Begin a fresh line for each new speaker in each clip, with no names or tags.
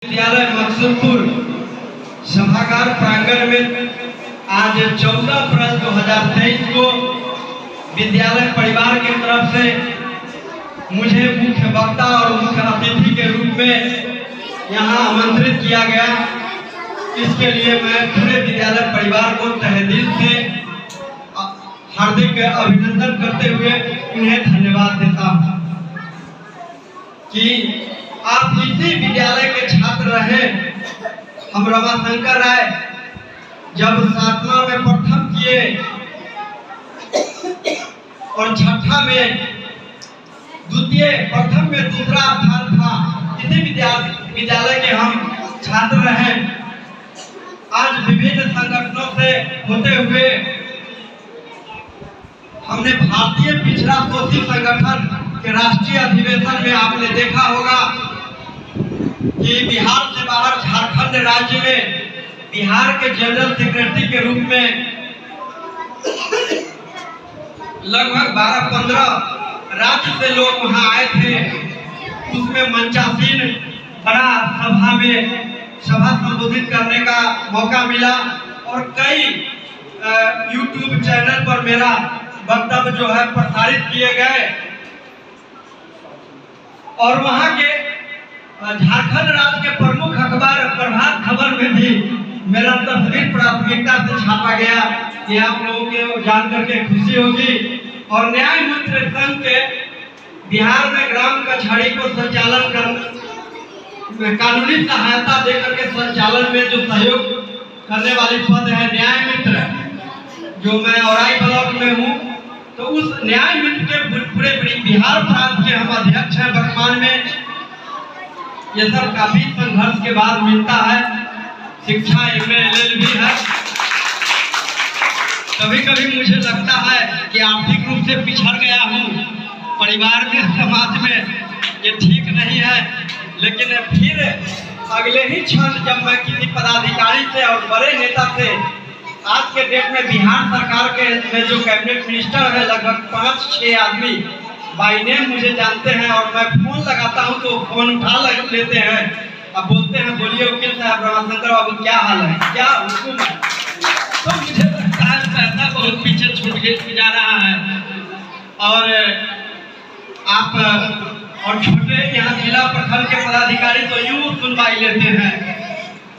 विद्यालय मकसूदपुर सभागार प्रांगण में आज 14 अप्रैल 2023 को विद्यालय परिवार की तरफ से मुझे मुख्य वक्ता और मुख्य अतिथि के रूप में यहाँ आमंत्रित किया गया। इसके लिए मैं पूरे विद्यालय परिवार को तहे दिल से हार्दिक अभिनंदन करते हुए उन्हें धन्यवाद देता हूँ कि आप इसी विद्यालय के छात्र रहे। हम रमाशंकर राय जब 7वां में प्रथम किए और 6ठा में द्वितीय, प्रथम में दूसरा स्थान था, इसी विद्यालय के हम छात्र रहे। आज विभिन्न संगठनों से होते हुए हमने भारतीय पिछड़ा शोषित संगठन के राष्ट्रीय अधिवेशन में आपने देखा होगा कि बिहार से बाहर झारखंड राज्य में बिहार के जनरल सेक्रेटरी के रूप में लगभग 12-15 राज्य से लोग वहां आए थे। उसमें मंचासीन बड़ा सभा में सभा संबोधित करने का मौका मिला और कई YouTube चैनल पर मेरा वक्तव्य जो है प्रसारित किए गए और वहां के झारखंड राज्य के प्रमुख अखबार प्रभात खबर में भी मेरा तस्वीर प्राथमिकता से छापा गया। ये आप लोगों को जान करके खुशी होगी। और न्याय मित्र संघ के बिहार में ग्राम कचहरी को संचालन कर कानूनी सहायता देकर के संचालन में जो सहयोग करने वाली पद है न्याय मित्र, जो मैं औराई ब्लॉक में हूँ, तो उस न्याय मित्र के पूरे बिहार प्रांत के हम अध्यक्ष हैं वर्तमान में। ये सब काफी संघर्ष के बाद मिलता है। शिक्षा MA भी है। कभी कभी मुझे लगता है कि आर्थिक रूप से पिछड़ गया हूँ, परिवार में, समाज में, ये ठीक नहीं है। लेकिन फिर अगले ही क्षण जब मैं किसी पदाधिकारी से और बड़े नेता से, आज के डेट में बिहार सरकार के में जो कैबिनेट मिनिस्टर है, लगभग 5-6 आदमी बाई नेम मुझे जानते हैं और मैं फोन लगाता हूं तो फोन उठा लेते हैं। अब बोलते हैं, बोलिए वकील साहब, रमाशंकर बाबू क्या हाल है, क्या हुक्म है। तो मुझे लगता है पैसा बहुत पीछे छूट जा रहा है। और आप और छोटे यहाँ जिला प्रखंड के पदाधिकारी तो यूं सुनवाई लेते हैं,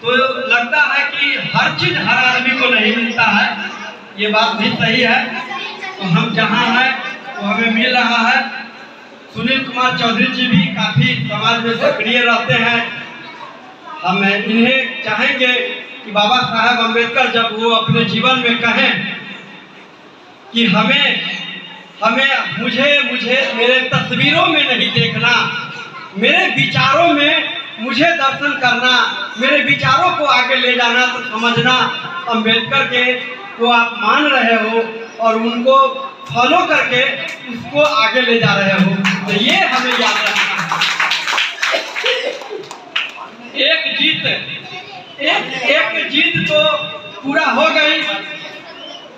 तो लगता है कि हर चीज हर आदमी को नहीं मिलता है। ये बात भी सही है। तो हम जहाँ हैं तो हमें मिल रहा है। सुनील कुमार चौधरी जी भी काफी समाज में सक्रिय रहते हैं। हम इन्हें चाहेंगे कि बाबा साहब अम्बेडकर जब वो अपने जीवन में कहें कि मुझे मेरे तस्वीरों में नहीं देखना, मेरे विचारों में मुझे दर्शन करना, मेरे विचारों को आगे ले जाना, तो समझना अम्बेडकर के को आप मान रहे हो और उनको फॉलो करके उसको आगे ले जा रहे हो। तो ये हमें याद रखना है। एक जीत तो पूरा हो गई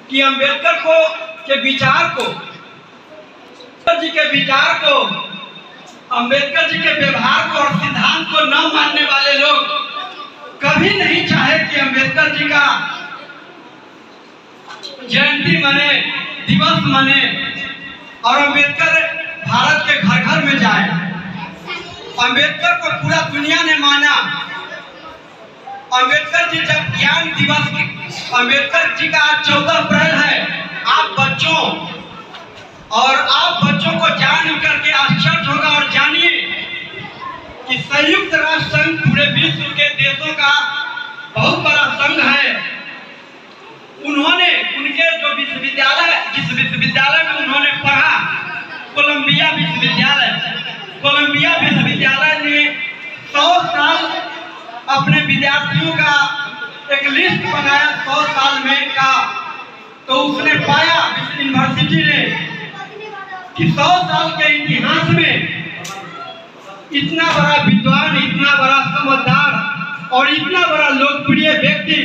कि अम्बेडकर के विचार को, अम्बेडकर जी के व्यवहार को और सिद्धांत को न मानने वाले लोग कभी नहीं चाहे कि अम्बेडकर जी का जयंती मने, दिवस मने और अम्बेडकर भारत के घर घर में जाए। अम्बेडकर को पूरा दुनिया ने माना। अम्बेडकर जी जब ज्ञान दिवस, अम्बेडकर जी का 14 अप्रैल है। आप बच्चों को जान करके आश्चर्य होगा और जानिए कि संयुक्त राष्ट्र संघ पूरे विश्व के देशों का बहुत बड़ा संघ है। उन्होंने उनके जो विश्वविद्यालय, जिस विश्वविद्यालय में उन्होंने पढ़ा, कोलंबिया विश्वविद्यालय ने 100 साल अपने विद्यार्थियों का एक लिस्ट बनाया 100 साल में का। तो उसने पाया, यूनिवर्सिटी ने, कि 100 साल के इतिहास में इतना बड़ा विद्वान, इतना बड़ा समझदार और इतना बड़ा लोकप्रिय व्यक्ति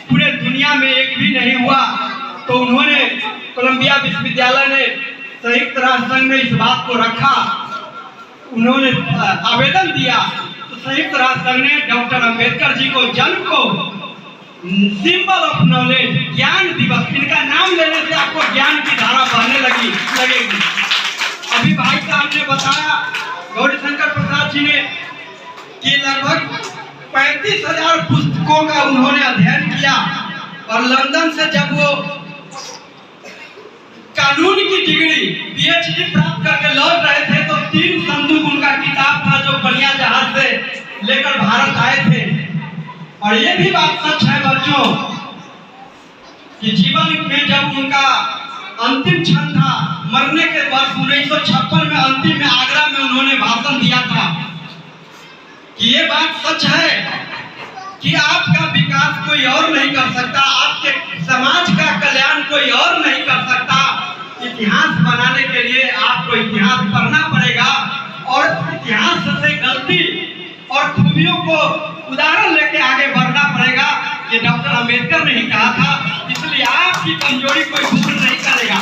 पूरे दुनिया में एक भी नहीं हुआ। तो उन्होंने, कोलंबिया विश्वविद्यालय ने संयुक्त राष्ट्र संघ में इस बात को रखा, उन्होंने आवेदन दिया। तो संयुक्त राष्ट्र संघ ने डॉक्टर अंबेडकर जी को जन्म को सिंबल ऑफ नॉलेज ज्ञान दिवस, इनका नाम लेने से आपको ज्ञान की धारा बहने लगेगी। अभी भाई साहब ने बताया, गौरीशंकर प्रसाद जी ने, कि लगभग 35,000 पुस्तकों का उन्होंने अध्ययन किया और लंदन से जब वो कानून की डिग्री पीएचडी प्राप्त करके लौट रहे थे तो 3 संदूक उनका किताब था जो बलिया जहाज से लेकर भारत आए थे। और ये भी बात सच है बच्चों कि जीवन में जब उनका अंतिम क्षण था, मरने के वर्ष 1956 में अंतिम में आगरा में उन्होंने भाषण दिया था कि ये बात सच है कि आपका विकास कोई और नहीं कर सकता, आपके समाज का कल्याण कोई और नहीं कर सकता। इतिहास बनाने के लिए आपको इतिहास पढ़ना पड़ेगा और इतिहास से गलती और खूबियों को उदाहरण लेके आगे बढ़ना पड़ेगा। ये डॉक्टर अंबेडकर ने ही कहा था, इसलिए आपकी कमजोरी कोई दूर नहीं करेगा,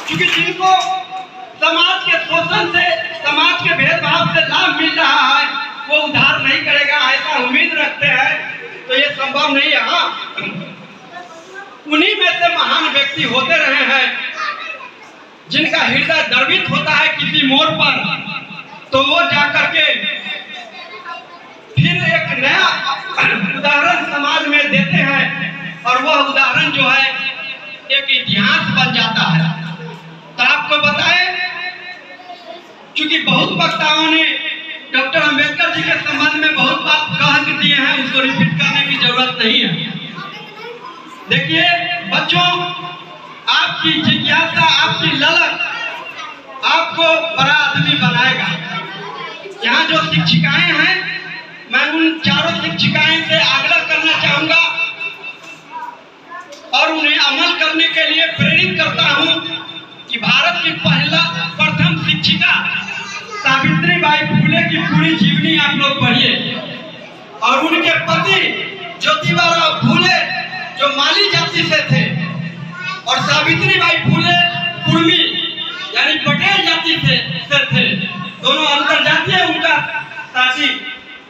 क्योंकि जिनको समाज के शोषण से, समाज के भेदभाव से लाभ मिल रहा है वो उधार नहीं करेगा, ऐसा उम्मीद रखते हैं। तो ये संभव नहीं है। हाँ, उन्हीं में से महान व्यक्ति होते रहे हैं जिनका हृदय द्रवित होता है किसी मोड़ पर, तो वो जाकर के फिर एक नया उदाहरण समाज में देते हैं और वह उदाहरण जो है एक इतिहास बन जाता है। तो आपको बताएं, क्योंकि बहुत वक्ताओं ने डॉक्टर अंबेडकर जी के संबंध में बहुत बात कह दिए हैं, उसको रिपीट करने की जरूरत नहीं है। देखिए बच्चों, आपकी जिज्ञासा, आपकी ललक आपको बड़ा आदमी बनाएगा। यहाँ जो शिक्षिकाएं हैं, मैं उन चारों शिक्षिकाएं से आग्रह करना चाहूंगा और उन्हें अमल करने के लिए प्रेरित करता हूं कि भारत की प्रथम शिक्षिका सावित्रीबाई फुले की पूरी जीवनी आप लोग पढ़िए और उनके पति ज्योतिबाराव फुले जो माली जाति से थे और सावित्रीबाई फुले कुर्मी यानी पटेल जाति से थे। दोनों अंतरजातीय उनका शादी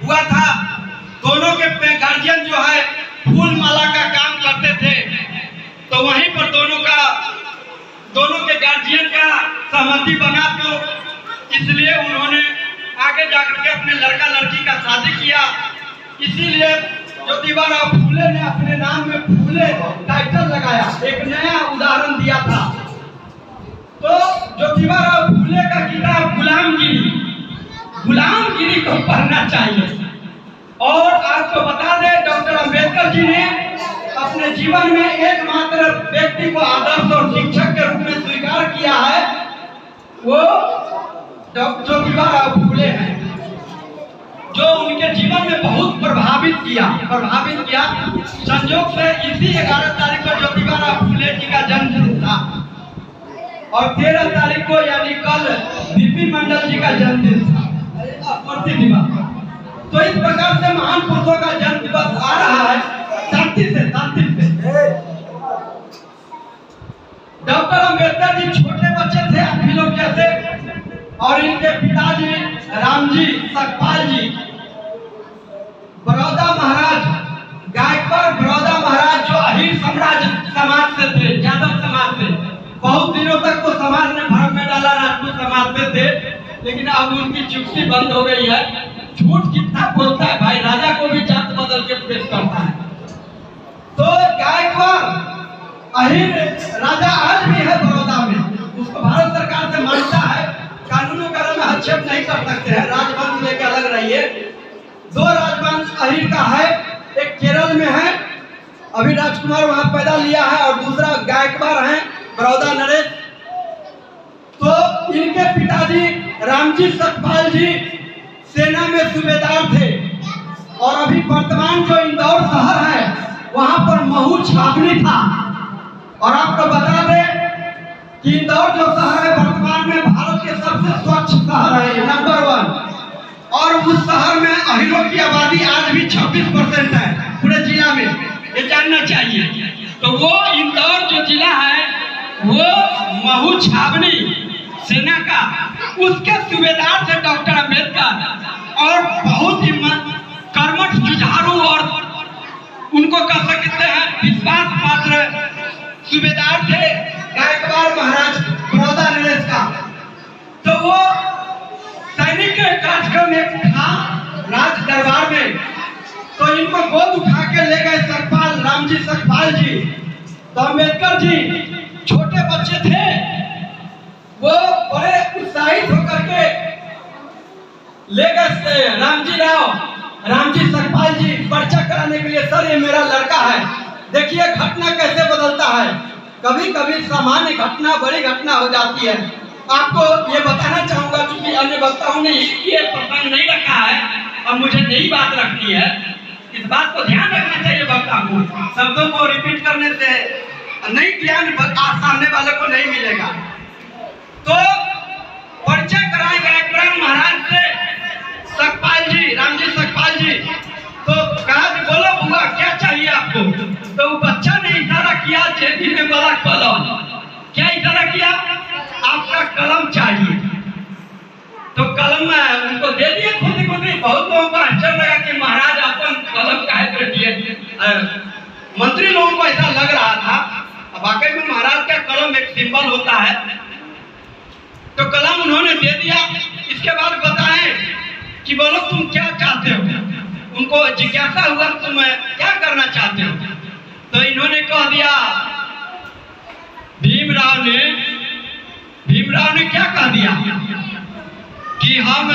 हुआ था। दोनों के गार्जियन जो है फूल माला का काम करते थे, तो वहीं पर दोनों के गार्जियन का सहमति बना, तो इसलिए उन्होंने आगे जाकर के अपने लड़का लड़की का शादी किया। इसीलिए ज्योतिबाराव फुले ने अपने नाम में फुले टाइटल लगाया, एक नया उदाहरण दिया था। तो ज्योतिबाराव फुले का किताब गुलामगिरी को पढ़ना चाहिए। और आपको बता दें, डॉक्टर अंबेडकर जी ने अपने जीवन में एकमात्र व्यक्ति को आदर्श और शिक्षक के रूप में स्वीकार किया है, वो डॉक्टर ज्योतिबाराव फुले हैं, जो उनके जीवन में बहुत प्रभावित किया। संयोग से इसी 11 तारीख को ज्योतिबाराव फुले जी का जन्मदिन था और 13 तारीख को यानी कल बीपी मंडल जी का जन्मदिन था, स्मृति दिवस। तो इस प्रकार से महान पुरुषों का जन्म दिवस आ रहा है शांति से। डॉक्टर अंबेडकर जी छोटे बच्चे थे आप लोग जैसे, और इनके पिताजी रामजी सकपाल जी बड़ौदा महाराज, गायकवाड़ बड़ौदा महाराज, जो अहीर साम्राज्य समाज से थे, यादव समाज से। बहुत दिनों तक वो समाज ने भ्रम में डाला, राजपूत समाज से थे, लेकिन अब उनकी चुप्पी बंद हो गई है। झूठ कितना बोलता है भाई, राजा को भी जात बदल के पेश करता है। तो गायकवाड़ अहीर राजा आज भी है बड़ौदा में, उसको भारत सरकार से मानता है, कानूनों का में हस्तक्षेप नहीं कर सकते हैं, राजवंश लेके अलग रहिए। 2 राजवंश अहीर का है, एक केरल में है, अभी राजकुमार वहां पैदा लिया है, और दूसरा गायकवाड़ है बड़ौदा नरेश। तो इनके पिताजी रामजी सकपाल जी सेना में सूबेदार थे, और अभी वर्तमान जो इंदौर शहर है वहां पर महू छावनी था। और आपको बता दें कि इंदौर जो शहर है वर्तमान में भारत के सबसे स्वच्छ शहर है, नंबर 1। और उस शहर में अहीरों की आबादी आज भी 26% है पूरे जिला में, ये जानना चाहिए। तो वो इंदौर जो जिला है वो महू छावनी सेना का, उसके सूबेदार थे डॉक्टर अंबेडकर। और बहुत ही कर्मठ जुझारू और उनको कह सकते हैं विश्वास पात्र सूबेदार थे गायकवाड़ महाराज बड़ौदा नरेश का। तो वो सैनिक कार्यक्रम एक था राज दरबार में, तो इनको गोद उठा के ले गए सकपाल रामजी सकपाल जी। तो अम्बेडकर जी छोटे बच्चे थे, वो बड़े उत्साहित होकर के ले गए रामजी सकपाल जी पर्चा कराने के लिए। सर ये मेरा लड़का है, देखिए घटना कैसे बदलता है। कभी कभी सामान्य घटना बड़ी घटना हो जाती है। आपको ये बताना चाहूंगा क्योंकि अन्य वक्ताओं ने ये प्रसंग नहीं रखा है और मुझे नई बात रखनी है। इस बात को ध्यान रखना चाहिए वक्ता को, शब्दों को रिपीट करने से नई ज्ञान सामने वाले को नहीं मिलेगा। तो परिचय कराए गायकवाड़ महाराज से सकपाल जी, रामजी सकपाल जी। तो कहा कि बोलो बुआ क्या चाहिए आपको। तो वो बच्चा ने इशारा किया जेबी में वाला कलम। क्या इशारा किया? आपका कलम चाहिए। तो कलम उनको दे दिए खुद खुद। बहुत लोगों को आश्चर्य लगा कि महाराज अपन कलम काहे कर दिए। मंत्री लोगों को ऐसा लग रहा था, वाकई में महाराज का कलम एक सिंबल होता है। तो कलम उन्होंने दे दिया। इसके बाद बताएं कि बोलो तुम क्या चाहते हो। उनको जिज्ञासा हुआ तुम क्या करना चाहते हो। तो इन्होंने कह दिया, भीमराव ने क्या कह दिया कि हम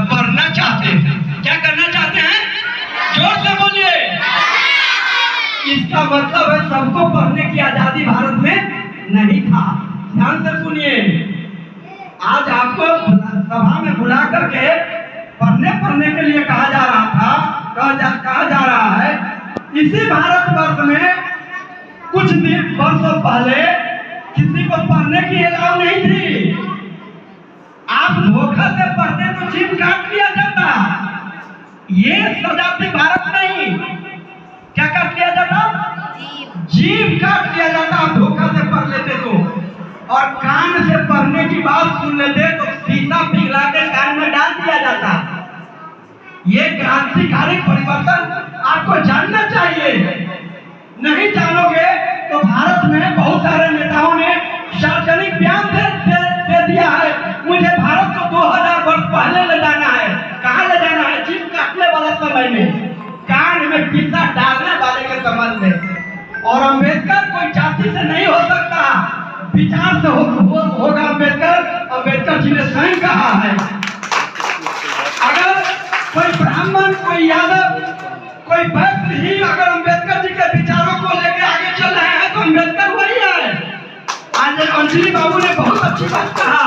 पढ़ना चाहते हैं। क्या करना चाहते हैं? जोर से बोलिए। इसका मतलब है सबको पढ़ने की आजादी भारत में नहीं था। ध्यान से सुनिए, आज आपको सभा में बुला करके पढ़ने के लिए कहा जा रहा था, कहा जा रहा है। इसी भारतवर्ष में कुछ दिन वर्षों पहले किसी को पढ़ने की अलाउ नहीं थी। आप धोखा से पढ़ते तो जीभ काट लिया जाता। ये सजा थी भारत नहीं। क्या काट लिया जाता? जीभ काट लिया जाता। आप धोखा से पढ़ लेते तो, और कान से पढ़ने की बात सुन लेते तो सीधा पिघला के कान में डाल दिया जाता। ये क्रांतिकारी परिवर्तन आपको जानना चाहिए। नहीं जानोगे तो भारत में बहुत सारे नेताओं ने सार्वजनिक बयान दे दिया है, मुझे भारत को 2000 वर्ष पहले ले जाना है। कहाँ ले जाना है? जीभ काटने वाला समय में, कान में पिस्सा डालने वाले के संबंध में। और अम्बेडकर कोई जाति से नहीं हो सकता, विचार से होगा अम्बेडकर जी ने स्वयं कहा है। अगर कोई ब्राह्मण, कोई यादव, कोई वैश्य ही अगर अम्बेडकर जी के विचारों को लेकर आगे चल रहे हैं तो अम्बेडकर वही है। आज अंजलि बाबू ने बहुत अच्छी बात कहा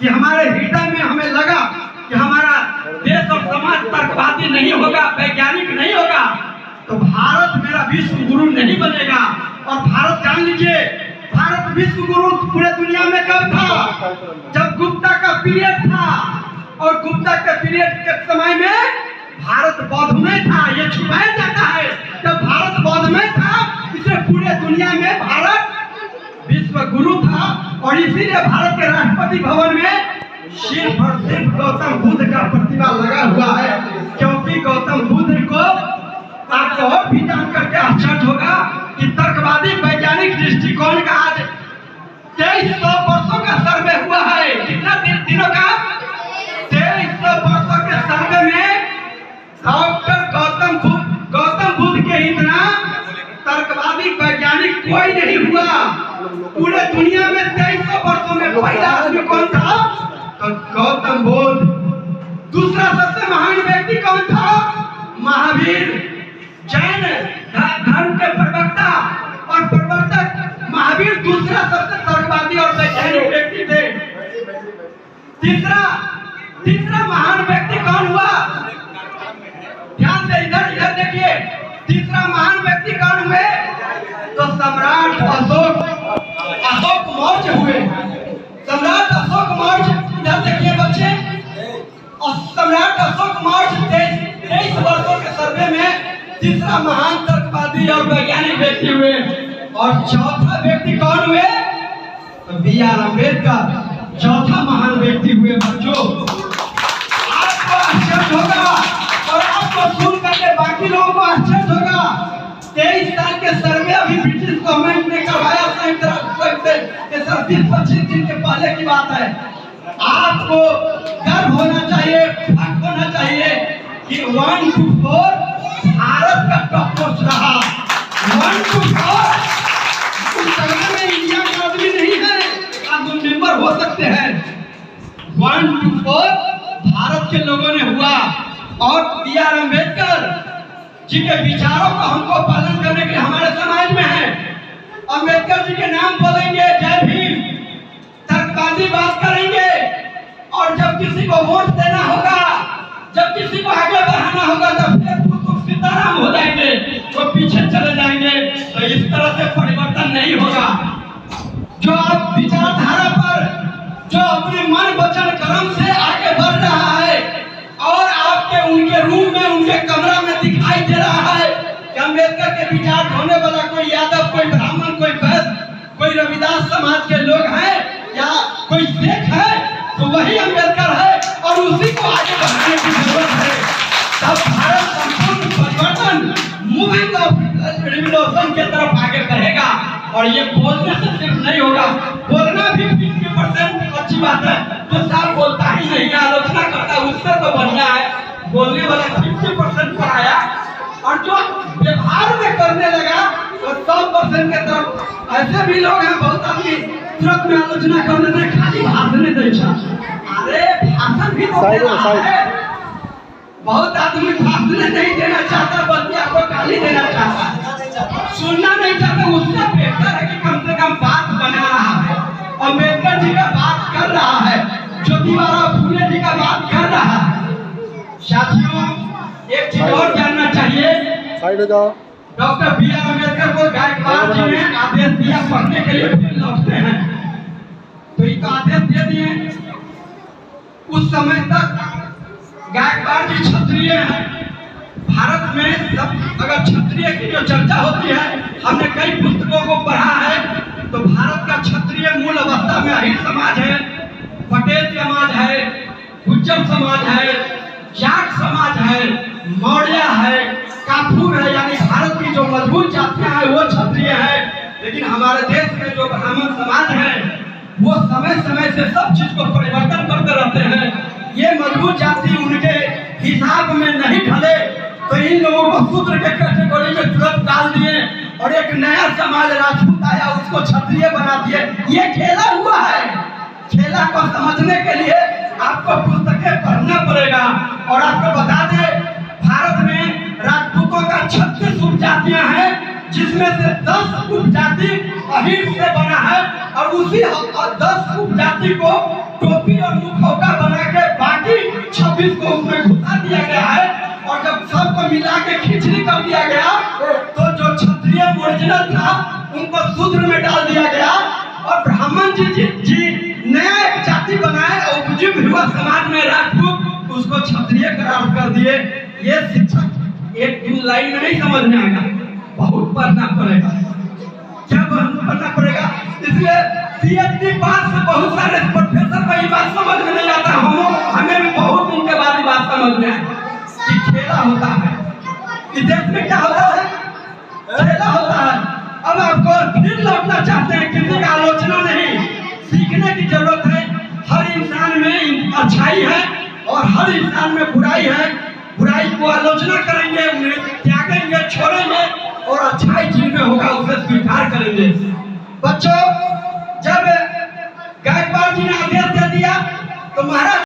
कि हमारे हृदय में हमें लगा कि हमारा देश और समाज तर्कवादी नहीं होगा, वैज्ञानिक नहीं होगा तो भारत मेरा विश्व गुरु नहीं बनेगा। और भारत जान लीजिए, भारत विश्व गुरु पूरे दुनिया में कब था? जब गुप्ता का पीरियड था। और गुप्ता के पीरियड के समय में भारत बौद्ध में था। ये छुपाया जाता है। जब भारत बौद्ध में था, इसे पूरे दुनिया में भारत विश्व गुरु था। और इसीलिए भारत के राष्ट्रपति भवन में सिर्फ और सिर्फ गौतम बुद्ध का प्रतिमा लगा हुआ है, क्योंकि गौतम बुद्ध को आपको और भी जान करके आश्चर्य होगा कि तर्कवादी वैज्ञानिक दृष्टिकोण का आज 2300 वर्षों का सर्वे हुआ है। कितना दिनों का? 2300 वर्षों के सर्वे में डॉक्टर गौतम बुद्ध के इतना तर्कवादी वैज्ञानिक कोई नहीं हुआ। पूरे दुनिया में 2300 वर्षों में पहला आदमी कौन था? तो गौतम बुद्ध। दूसरा सबसे महान व्यक्ति कौन था? महावीर, जैन धर्म के प्रवक्ता और प्रवर्तक महावीर दूसरा सबसे तर्कवादी और वैज्ञानिक व्यक्ति थे। तीसरा महान व्यक्ति कौन हुआ? ध्यान से इधर देखिए। तीसरा महान व्यक्ति कौन हुए? तो सम्राट अशोक मौर्य हुए। सम्राट अशोक मौर्य, इधर देखिए बच्चे। और सम्राट अशोक मौर्य 23 वर्षों के सर्वे में तीसरा महान तर्कवादी और वैज्ञानिक व्यक्ति हुए। और चौथा व्यक्ति कौन हुए? तो बी आर अम्बेडकर चौथा महान व्यक्ति हुए। बच्चों आश्चर्य होगा और आपको सुन करके बाकी लोगों को आश्चर्य होगा। 23 साल के सर्वे अभी ब्रिटिश गवर्नमेंट ने करवाया संयुक्त राष्ट्र से 30-25 दिन के पहले की बात है। आपको गर्व होना चाहिए, फख्र होना चाहिए कि 1 to 4 भारत का टॉप पोस्ट रहा। 1 to 4 उस सर्वे में इंडिया का आदमी नहीं है, आप मेंबर हो सकते हैं। 1 to 4 भारत के लोगों ने हुआ और B.R. अम्बेडकर जी के विचारों का हमको पालन करने के लिए हमारे समाज में है। अम्बेडकर जी के नाम बोलेंगे, जय भीम, तर्कबाजी बात करेंगे और जब किसी को वोट देना होगा, जब किसी को आगे बढ़ाना होगा तो फिर सीताराम हो जाएंगे, वो पीछे चले जाएंगे। तो इस तरह से परिवर्तन नहीं होगा। जो आप विचारधारा पर जो अपने मन वचन कर्म से आगे बढ़ रहा है और आपके उनके रूम में उनके कमरा में दिखाई दे रहा है कि अम्बेडकर के विचार ढोने वाला कोई यादव, कोई ब्राह्मण, कोई वैश्य, कोई रविदास समाज के लोग हैं या कोई सिख है, तो वही अम्बेडकर है और उसी को आगे बढ़ाने की जरूरत है। तब भारत संपूर्ण परिवर्तन मूविंग ऑफ रिवोल्यूशन की तरफ आगे बढ़ेगा। और ये बोलने से सिर्फ नहीं होगा, बोलना भी 50% अच्छी बात है। जो साफ बोलता ही नहीं है, आलोचना करता है, उससे तो बढ़िया है। बोलने वाला 50% पर आया और जो व्यवहार में करने लगा वो 100% के तरफ। ऐसे भी लोग हैं, बहुत आदमी तुरंत में आलोचना करने में खाली भाषण दे। अरे भाषण भी तो है, बहुत आदमी भाषण नहीं देना चाहता बल्कि आपको गाली देना चाहता है, सुनना नहीं चाहता। उससे बेहतर है कि कम से कम बात बना रहा है, अम्बेडकर जी का बात कर रहा है, ज्योतिबा फूले जी का बात कर रहा है। साथियों, एक चीज और जानना चाहिए, डॉक्टर B.R. अम्बेडकर को गायकवाड़ जी ने आदेश दिया पढ़ने के लिए, फिर लौटते हैं तो एक आदेश दे दिए। उस समय तक गायकवाड़ जी क्षत्रिय हैं। भारत में सब अगर क्षत्रिय की जो चर्चा होती है, हमने कई पुस्तकों को पढ़ा है, तो भारत का क्षत्रिय मूल अवस्था में अहिर समाज है, पटेल समाज है, गुज्जर समाज है, जाट समाज है, मौर्य है, काफूर है, यानी भारत की जो मजबूत जातियां हैं वो क्षत्रिय है। लेकिन हमारे देश में जो ब्राह्मण समाज है वो समय समय से सब चीज को परिवर्तन करते रहते हैं। ये मजबूत जाति उनके हिसाब में नहीं ढले तो इन लोगों को शूद्र के कैटेगरी में तुरंत डाल दिए और एक नया समाज राजपूत आया, उसको क्षत्रिय बना दिए। ये खेला हुआ है। खेला को समझने के लिए आपको पुस्तकें पढ़ना पड़ेगा। और आपको बता दें, भारत में राजपूतों का 36 उपजातियां हैं, जिसमें से 10 उपजाति अहिर से बना है और उसी 10 उपजाति को टोपी और मुखौटा बना के बाकी 26 को उसमें घुसा दिया गया है। और जब सबको मिला के खिचड़ी कर दिया गया तो जो क्षत्रिय ओरिजिनल था उनको शूद्र में डाल दिया गया और ब्राह्मण जी नया एक जाति बनाए और उपजीव हुआ समाज में राजपूत, उसको क्षत्रिय करार कर दिए। ये शिक्षक एक दिन लाइन में नहीं समझ में आएगा, बहुत पढ़ना पड़ेगा। क्या पढ़ना पड़ेगा? इसलिए PhD पास से बहुत सारे प्रोफेसर को ये बात समझ में नहीं आता। हमें भी बहुत दिन के बाद ये बात समझ में आई कि खेला होता है। इस देश में क्या होता है? खेला होता है। अब आपको फिर लौटना चाहते हैं, किसी का आलोचना नहीं, सीखने की जरूरत है। हर इंसान में अच्छाई है और हर इंसान में बुराई है। बुराई को आलोचना करेंगे, उन्हें त्यागेंगे, छोड़ेंगे और अच्छाई जिनमें होगा उसे स्वीकार करेंगे। बच्चों, जब गायकवाड़ जी ने आदेश दे दिया तो महाराज